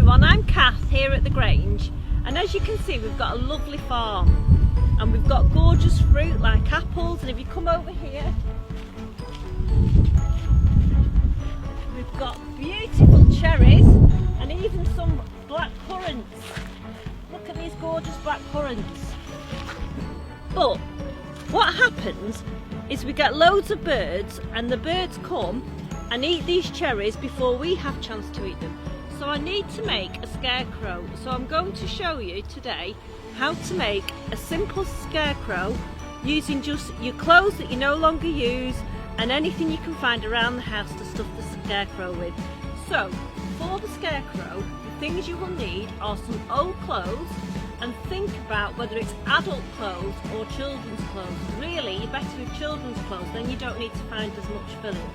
everyone, I'm Kath here at the Grange, and as you can see we've got a lovely farm and we've got gorgeous fruit like apples, and if you come over here we've got beautiful cherries and even some black currants. Look at these gorgeous black currants. But what happens is we get loads of birds, and the birds come and eat these cherries before we have a chance to eat them. So I need to make a scarecrow. So I'm going to show you today how to make a simple scarecrow using just your clothes that you no longer use and anything you can find around the house to stuff the scarecrow with. So for the scarecrow, the things you will need are some old clothes, and think about whether it's adult clothes or children's clothes. Really, you're better with children's clothes, then you don't need to find as much filling.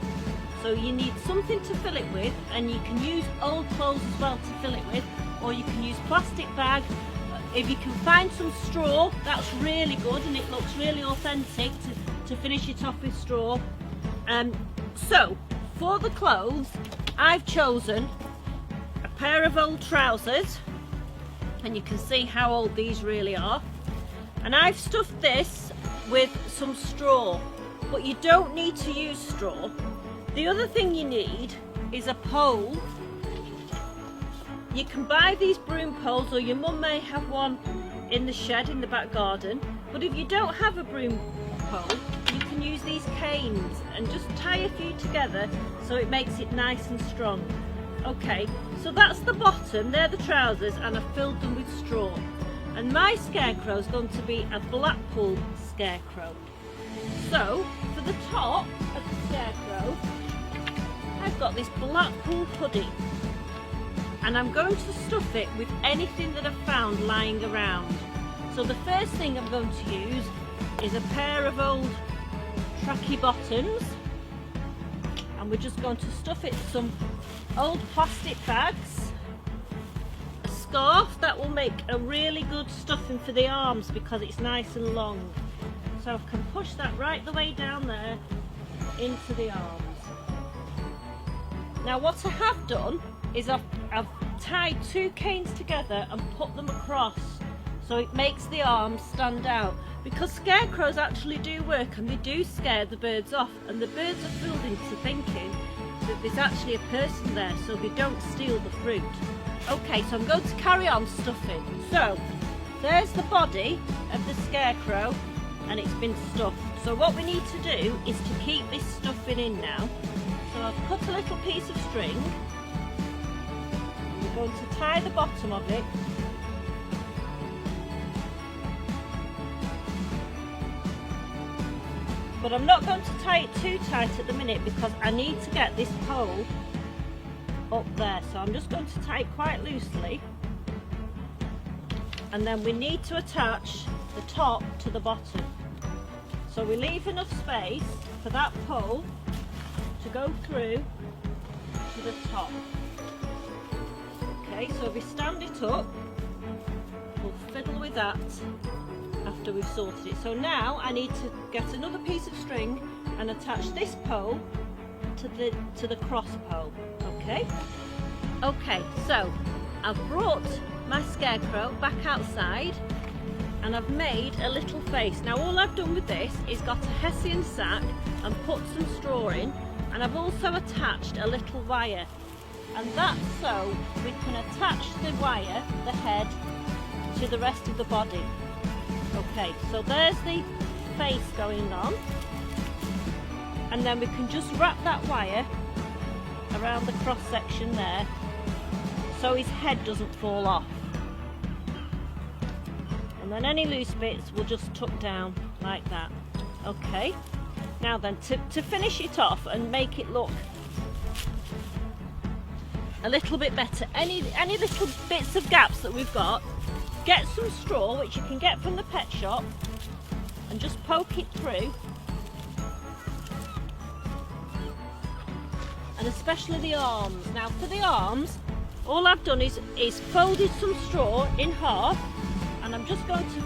So you need something to fill it with, and you can use old clothes as well to fill it with, or you can use plastic bag. If you can find some straw, that's really good and it looks really authentic to finish it off with straw. So for the clothes, I've chosen a pair of old trousers, and you can see how old these really are, and I've stuffed this with some straw, but you don't need to use straw. The other thing you need is a pole. You can buy these broom poles, or your mum may have one in the shed in the back garden, but if you don't have a broom pole you can use these canes and just tie a few together so it makes it nice and strong. Okay, so that's the bottom, they're the trousers, and I've filled them with straw. And my scarecrow is going to be a Blackpool scarecrow. So for the top of the scarecrow, I've got this Blackpool hoodie, and I'm going to stuff it with anything that I've found lying around. So the first thing I'm going to use is a pair of old tracky bottoms, and we're just going to stuff it with some old plastic bags, a scarf that will make a really good stuffing for the arms because it's nice and long. So I can push that right the way down there into the arms. Now what I have done is I've tied two canes together and put them across so it makes the arms stand out, because scarecrows actually do work and they do scare the birds off, and the birds are fooled into thinking that there's actually a person there so they don't steal the fruit. Okay, so I'm going to carry on stuffing. So there's the body of the scarecrow and it's been stuffed. So what we need to do is to keep this stuffing in now. So I've cut a little piece of string, and we're going to tie the bottom of it but I'm not going to tie it too tight at the minute because I need to get this pole up there. So I'm just going to tie it quite loosely, and then we need to attach the top to the bottom. So we leave enough space for that pole to go through to the top. Okay, so if we stand it up, we'll fiddle with that after we've sorted it. So now I need to get another piece of string and attach this pole to the cross pole. Okay, so I've brought my scarecrow back outside and I've made a little face. Now all I've done with this is got a hessian sack and put some straw in, and I've also attached a little wire, and that's so we can attach the wire, the head, to the rest of the body. Okay, so there's the face going on, and then we can just wrap that wire around the cross section there so his head doesn't fall off, and then any loose bits will just tuck down like that. Okay, now then to finish it off and make it look a little bit better, any little bits of gaps that we've got, get some straw, which you can get from the pet shop, and just poke it through, and especially the arms. Now for the arms, all I've done is folded some straw in half, and I'm just going to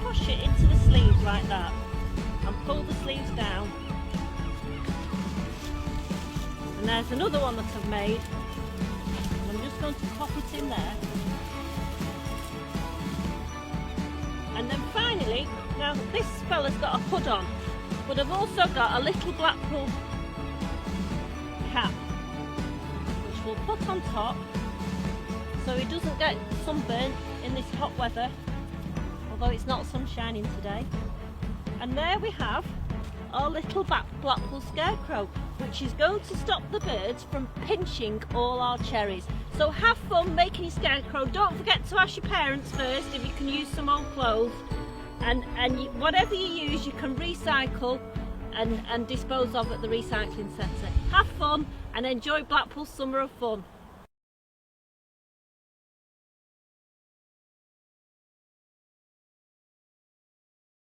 push it into the sleeves like that and pull the sleeves down. And there's another one that I've made. and I'm just going to pop it in there. And then finally, now this fella's got a hood on, but I've also got a little Blackpool cap, which we'll put on top so he doesn't get sunburnt in this hot weather, although it's not sun shining today. And there we have our little Blackpool scarecrow, which is going to stop the birds from pinching all our cherries. So have fun making your scarecrow. Don't forget to ask your parents first if you can use some old clothes, and whatever you use you can recycle and dispose of at the recycling centre. Have fun and enjoy Blackpool's summer of fun.